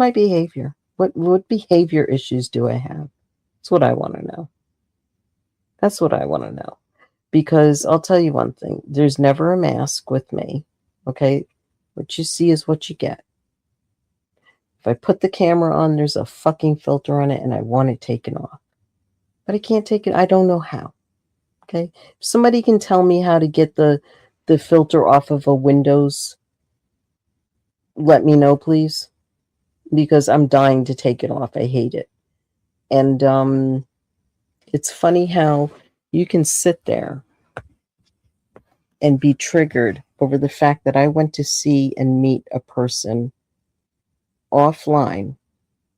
my behavior? What behavior issues do I have? That's what I want to know. That's what I want to know. Because I'll tell you one thing, there's never a mask with me. Okay? What you see is what you get. If I put the camera on, there's a fucking filter on it and I want it taken off. But I can't take it. I don't know how. Okay? If somebody can tell me how to get the filter off of a Windows, let me know, please. Because I'm dying to take it off. I hate it. And it's funny how you can sit there and be triggered over the fact that I went to see and meet a person offline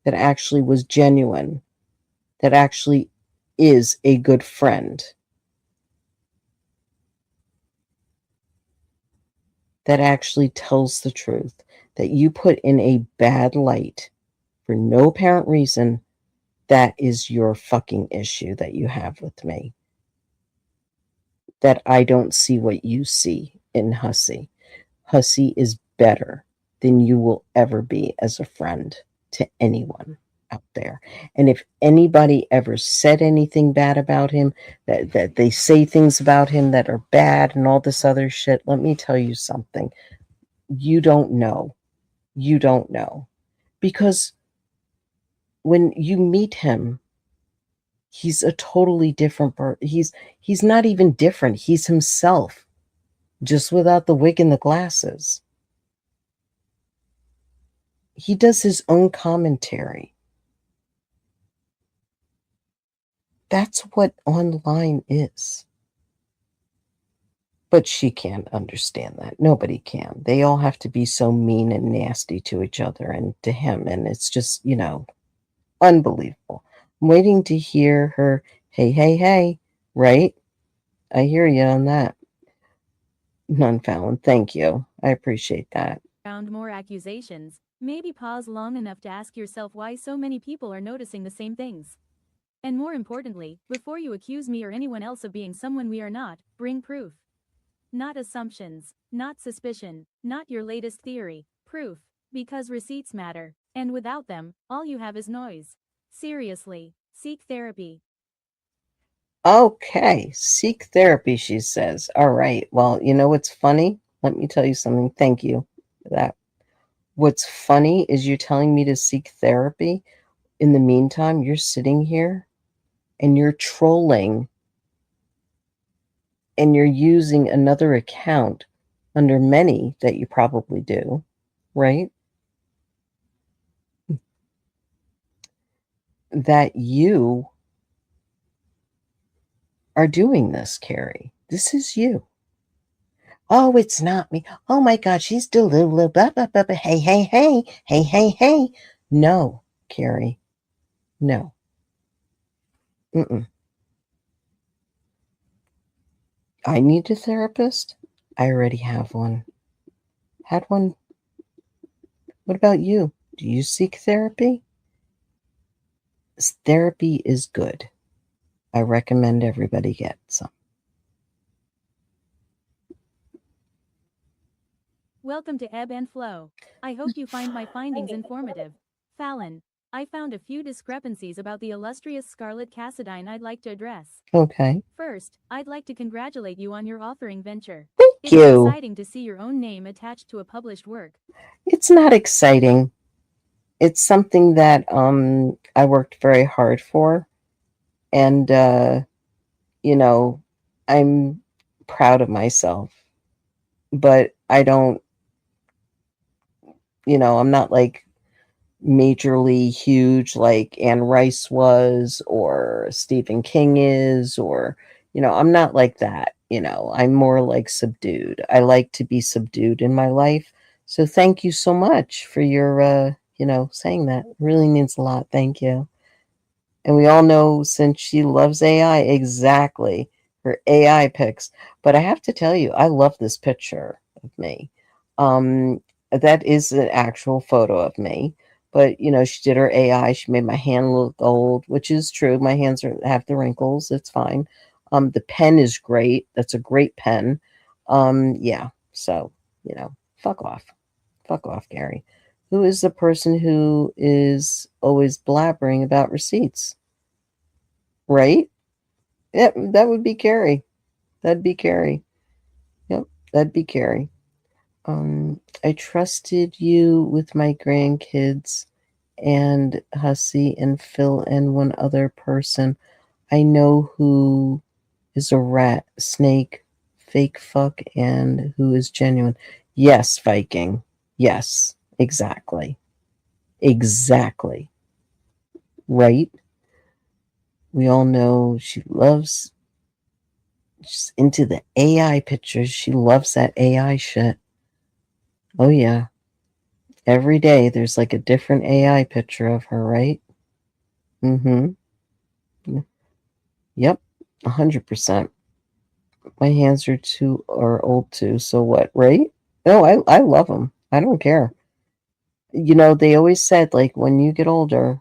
that actually was genuine, that actually is a good friend, that actually tells the truth, that you put in a bad light for no apparent reason. That is your fucking issue that you have with me. That I don't see what you see in Hussy. Hussy is better than you will ever be as a friend to anyone out there. And if anybody ever said anything bad about him, that they say things about him that are bad and all this other shit, let me tell you something. You don't know. You don't know. Because when you meet him, he's a totally different person. He's not even different. He's himself, just without the wig and the glasses. He does his own commentary. That's what online is. But she can't understand that. Nobody can. They all have to be so mean and nasty to each other and to him. And it's just, unbelievable. I'm waiting to hear her, hey, right? I hear you on that. None, Fallon. Thank you. I appreciate that. Found more accusations. Maybe pause long enough to ask yourself why so many people are noticing the same things. And more importantly, before you accuse me or anyone else of being someone we are not, bring proof. Not assumptions, not suspicion, not your latest theory, proof, because receipts matter, and without them, all you have is noise. Seriously, seek therapy. Okay, seek therapy, she says. All right. Well, you know what's funny? Let me tell you something. Thank you for that. What's funny is you telling me to seek therapy. In the meantime, you're sitting here and you're trolling and you're using another account under many that you probably do, right? That you are doing this, Carrie. This is you. Oh, it's not me. Oh my God, she's delulu. Blah, blah, blah, blah. Hey. No, Carrie. No. Mm-mm. I need a therapist. I already have one. Had one. What about you? Do you seek therapy? Therapy is good. I recommend everybody get some. Welcome to Ebb and Flow. I hope you find my findings informative. Fallon, I found a few discrepancies about the illustrious Scarlet Cassadine I'd like to address. Okay. First, I'd like to congratulate you on your authoring venture. Thank It's you. exciting to see your own name attached to a published work. It's not exciting. It's something that I worked very hard for, and I'm proud of myself. But I don't, I'm not like majorly huge like Anne Rice was or Stephen King is, or I'm not like that. I'm more like subdued. I like to be subdued in my life. So thank you so much for your saying that. It really means a lot. Thank you. And we all know, since she loves AI, exactly, her AI pics. But I have to tell you, I love this picture of me. That is an actual photo of me. But, she did her AI. She made my hand look old, which is true. My hands have the wrinkles. It's fine. The pen is great. That's a great pen. Yeah. So, fuck off. Fuck off, Gary. Who is the person who is always blabbering about receipts? Right? Yep, that would be Carrie. That'd be Carrie. Yep, that'd be Carrie. I trusted you with my grandkids and Hussy and Phil and one other person. I know who is a rat, snake, fake fuck, and who is genuine. Yes, Viking. Yes, exactly. Exactly. Right? We all know she's into the AI pictures. She loves that AI shit. Oh, yeah. Every day there's like a different AI picture of her, right? Mm hmm. Yep. 100%. My hands are old too, so what, right? No, I love them. I don't care. They always said, like, when you get older,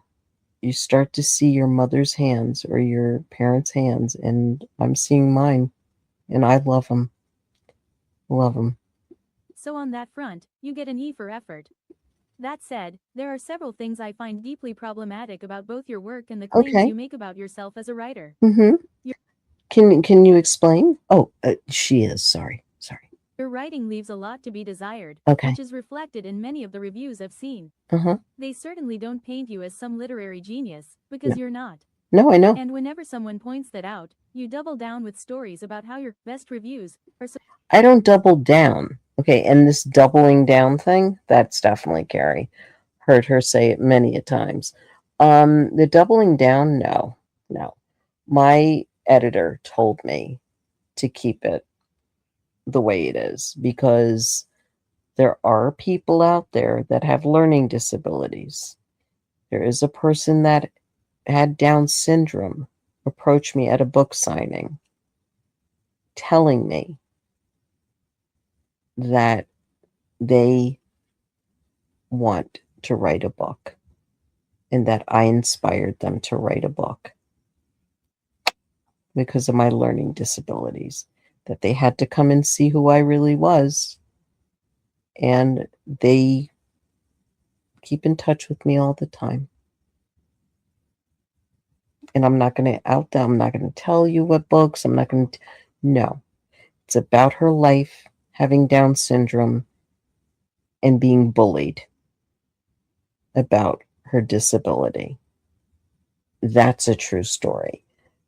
you start to see your mother's hands or your parents' hands, and I'm seeing mine, and I love them. Love them. So on that front, you get an E for effort. That said, there are several things I find deeply problematic about both your work and the claims Okay. you make about yourself as a writer. Mm-hmm. Your, Can you explain? Oh, she is. Sorry. Sorry. your writing leaves a lot to be desired, Okay. which is reflected in many of the reviews I've seen. Uh-huh. They certainly don't paint you as some literary genius, because No. you're not. No, I know. And whenever someone points that out, you double down with stories about how your best reviews are so. I don't double down. Okay, and this doubling down thing, that's definitely Carrie. Heard her say it many a times. The doubling down, no, no. My editor told me to keep it the way it is because there are people out there that have learning disabilities. There is a person that had Down syndrome approach me at a book signing telling me that they want to write a book and that I inspired them to write a book because of my learning disabilities, that they had to come and see who I really was. And they keep in touch with me all the time. And I'm not going to out them. I'm not going to tell you what books. I'm not going to. No. It's about her life, having Down syndrome, and being bullied about her disability. That's a true story.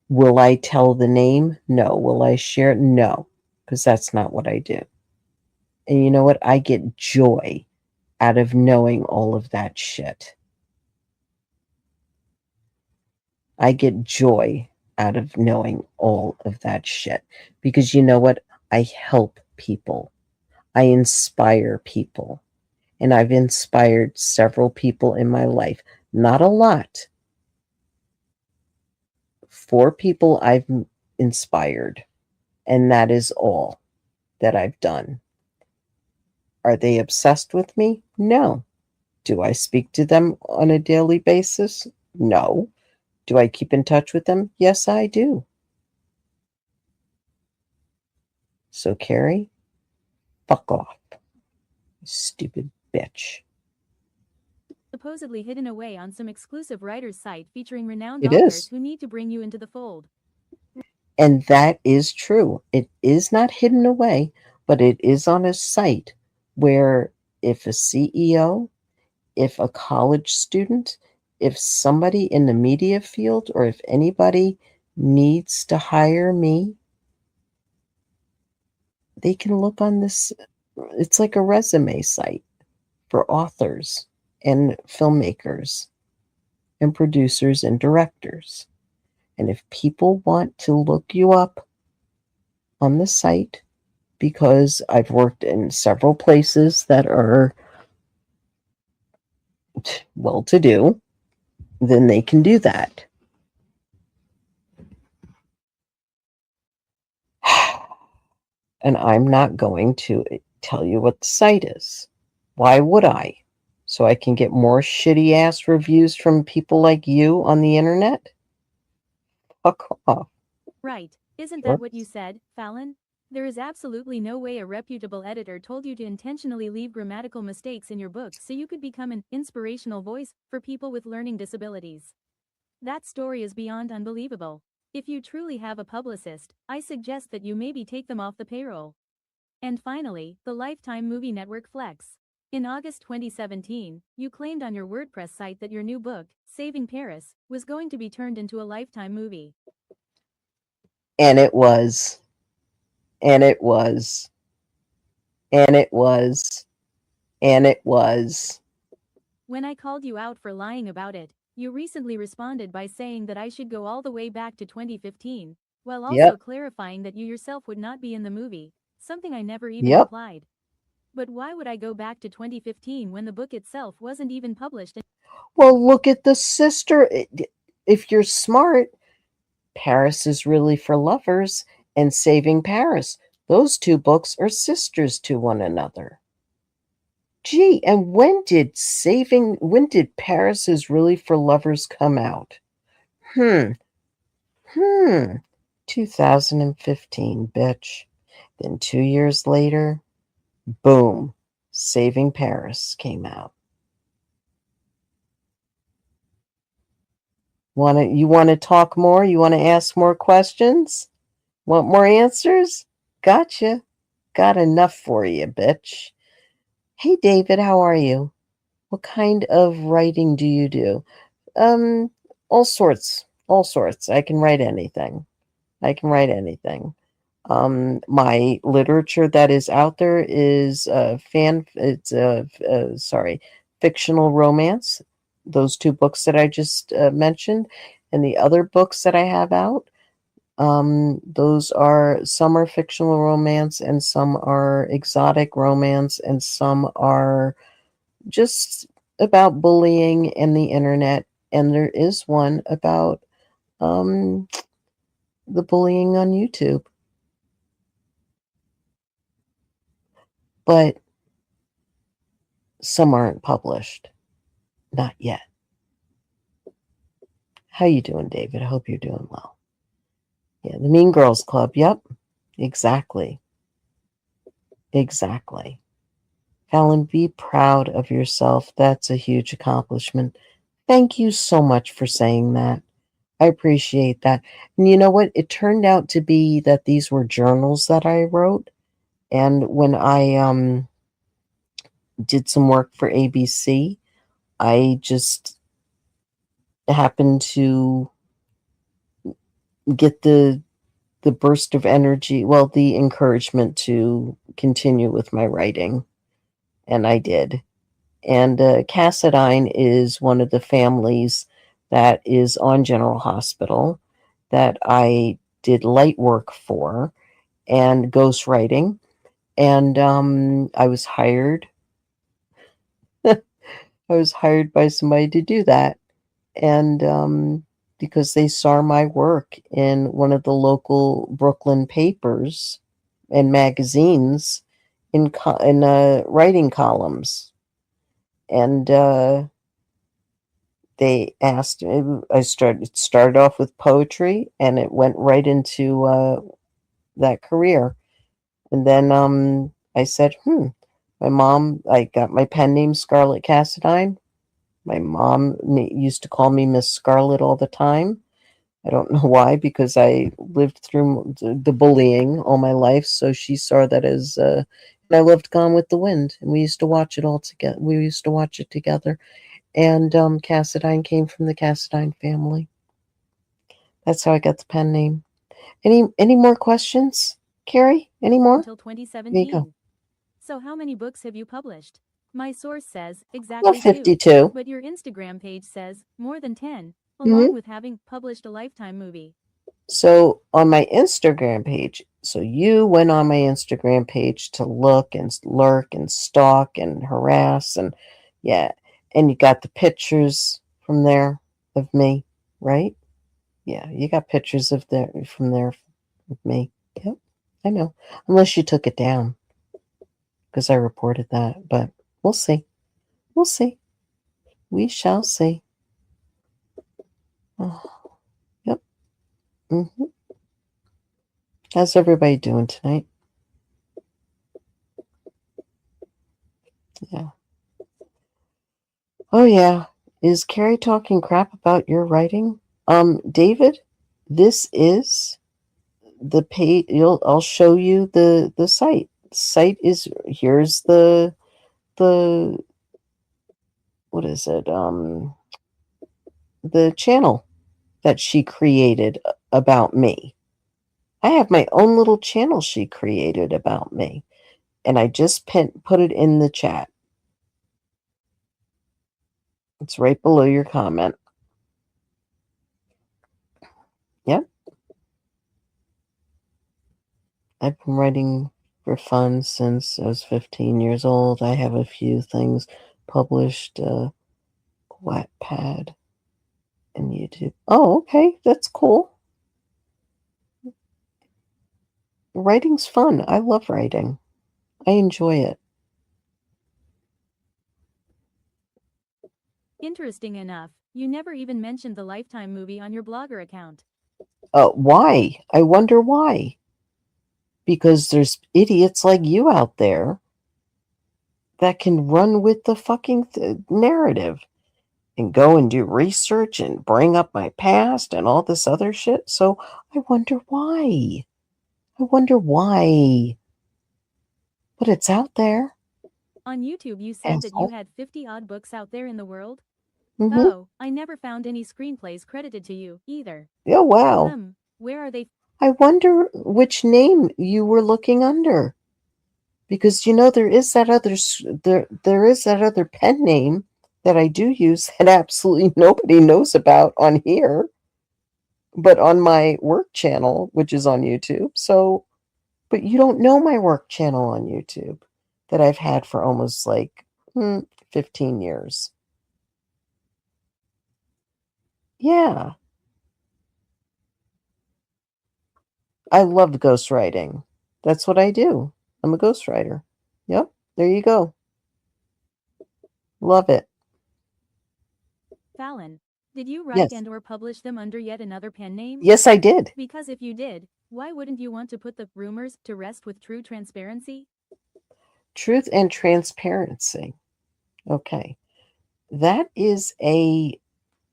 Will I tell the name? No. Will I share it? No, because that's not what I do. And you know what? I get joy out of knowing all of that shit. I get joy out of knowing all of that shit because you know what? I help people. I inspire people. And I've inspired several people in my life. Not a lot. 4 people I've inspired. And that is all that I've done. Are they obsessed with me? No. Do I speak to them on a daily basis? No. Do I keep in touch with them? Yes, I do. So, Carrie, fuck off, stupid bitch. Supposedly hidden away on some exclusive writer's site featuring renowned It authors is. who need to bring you into the fold. And that is true. It is not hidden away, but it is on a site where if a CEO, if a college student, if somebody in the media field, or if anybody needs to hire me, they can look on this. It's like a resume site for authors and filmmakers and producers and directors. And if people want to look you up on the site, because I've worked in several places that are well to do, then they can do that. And I'm not going to tell you what the site is. Why would I? So I can get more shitty ass reviews from people like you on the internet? Fuck off. Right, isn't that Sure. what you said, Fallon? There is absolutely no way a reputable editor told you to intentionally leave grammatical mistakes in your book so you could become an inspirational voice for people with learning disabilities. That story is beyond unbelievable. If you truly have a publicist, I suggest that you maybe take them off the payroll. And finally, the Lifetime Movie Network Flex. In August 2017, you claimed on your WordPress site that your new book, Saving Paris, was going to be turned into a Lifetime movie. And it was. And it was. And it was. And it was. When I called you out for lying about it, you recently responded by saying that I should go all the way back to 2015, while also Yep. clarifying that you yourself would not be in the movie, something I never even Yep. implied. But why would I go back to 2015 when the book itself wasn't even published? Well, look at the sister. If you're smart, Paris is Really for Lovers and Saving Paris. Those two books are sisters to one another. Gee, and when did Paris is Really for Lovers come out? Hmm. 2015, bitch. Then 2 years later, boom, Saving Paris came out. You want to talk more? You want to ask more questions? Want more answers? Gotcha. Got enough for you, bitch. Hey, David, how are you? What kind of writing do you do? Um, all sorts. All sorts. I can write anything. I can write anything. My literature that is out there is fictional romance. Those two books that I just mentioned, and the other books that I have out, those are some are fictional romance, and some are exotic romance, and some are just about bullying and the internet. And there is one about um, the bullying on YouTube. But some aren't published. Not yet. How you doing, David? I hope you're doing well. Yeah, the Mean Girls Club. Yep. Exactly. Exactly. Fallon, be proud of yourself. That's a huge accomplishment. Thank you so much for saying that. I appreciate that. And you know what? It turned out to be that these were journals that I wrote. And when I did some work for ABC, I just happened to get the burst of energy, well, the encouragement to continue with my writing, and I did. And Cassadine is one of the families that is on General Hospital that I did light work for and ghostwriting. And I was hired. I was hired by somebody to do that. And because they saw my work in one of the local Brooklyn papers and magazines in writing columns, and they asked. I started off with poetry, and it went right into that career. And then I said, my mom. I got my pen name Scarlet Cassadine. My mom used to call me Miss Scarlet all the time. I don't know why, because I lived through the bullying all my life. So she saw that as, and I loved Gone with the Wind, and we used to watch it all together. We used to watch it together. And Cassadine came from the Cassadine family. That's how I got the pen name. Any more questions, Carrie? Any more? Until There you go. 2017. So how many books have you published? My source says Well, exactly 2, 52. but your Instagram page says more than 10, Mm-hmm. along with having published a Lifetime movie. So on my Instagram page, so you went on my Instagram page to look and lurk and stalk and harass, and yeah, and you got the pictures from there of me, right? Yeah, you got pictures of there from there of me. Yep, I know. Unless you took it down, because I reported that, but we'll see. We'll see. We shall see. Oh, yep. How's everybody doing tonight? Yeah. Oh yeah. Is Carrie talking crap about your writing? David, this is the page. I'll show you the site. Site is here's the what is it? The channel that she created about me. I have my own little channel she created about me, and I just put it in the chat. It's right below your comment. Yep. I've been writing for fun since I was 15 years old. I have a few things published, Wattpad and YouTube. Oh, okay. That's cool. Writing's fun. I love writing. I enjoy it. Interesting enough, you never even mentioned the Lifetime movie on your Blogger account. Why? I wonder why. Because there's idiots like you out there that can run with the fucking narrative and go and do research and bring up my past and all this other shit. So I wonder why. I wonder why. But it's out there. On YouTube, you said that you Asshole. had 50 odd books out there in the world? Mm-hmm. Oh, I never found any screenplays credited to you, either. Oh, wow. Where are they? I wonder which name you were looking under. Because there is that other there is that other pen name that I do use that absolutely nobody knows about on here, but on my work channel, which is on YouTube. So, but you don't know my work channel on YouTube that I've had for almost 15 years. Yeah. I love ghostwriting. That's what I do. I'm a ghostwriter. Yep. There you go. Love it. Fallon, did you write Yes. and or publish them under yet another pen name? Yes, I did. Because if you did, why wouldn't you want to put the rumors to rest with true transparency? Truth and transparency. Okay. That is a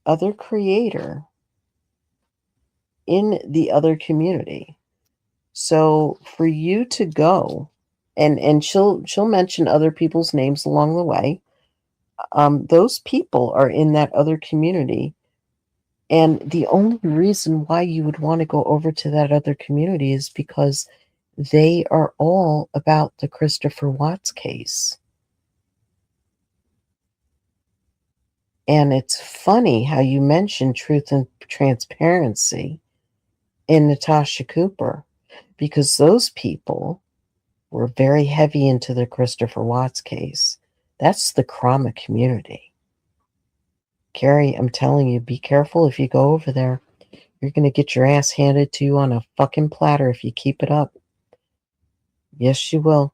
other creator in the other community. So for you to go and she'll mention other people's names along the way. Those people are in that other community. And the only reason why you would want to go over to that other community is because they are all about the Christopher Watts case. And it's funny how you mentioned truth and transparency in Natasha Cooper, because those people were very heavy into the Christopher Watts case. That's the trauma community. Carrie, I'm telling you, be careful if you go over there. You're going to get your ass handed to you on a fucking platter if you keep it up. Yes, you will.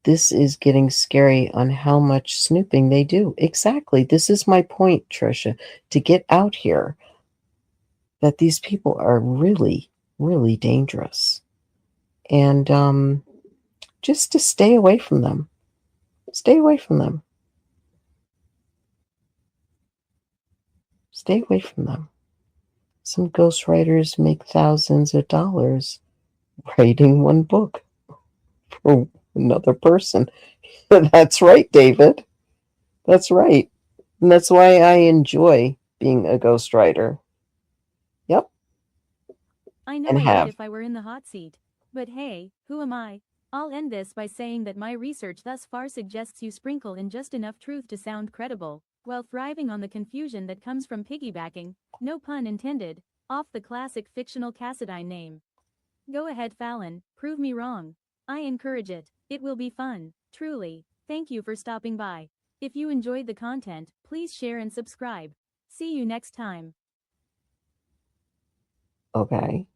This is getting scary on how much snooping they do. Exactly. This is my point, Trisha, to get out here that these people are really, really dangerous. And just to stay away from them. Stay away from them. Stay away from them. Some ghostwriters make thousands of dollars writing one book for another person. That's right, David. That's right. And that's why I enjoy being a ghostwriter. Yep. I know And I would have. if I were in the hot seat. But hey, who am I? I'll end this by saying that my research thus far suggests you sprinkle in just enough truth to sound credible, while thriving on the confusion that comes from piggybacking, no pun intended, off the classic fictional Cassadine name. Go ahead, Fallon, prove me wrong. I encourage it. It will be fun, truly. Thank you for stopping by. If you enjoyed the content, please share and subscribe. See you next time. Okay.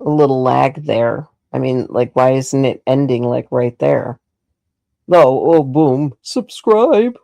A little lag there. I mean, why isn't it ending right there? Oh, boom. Subscribe.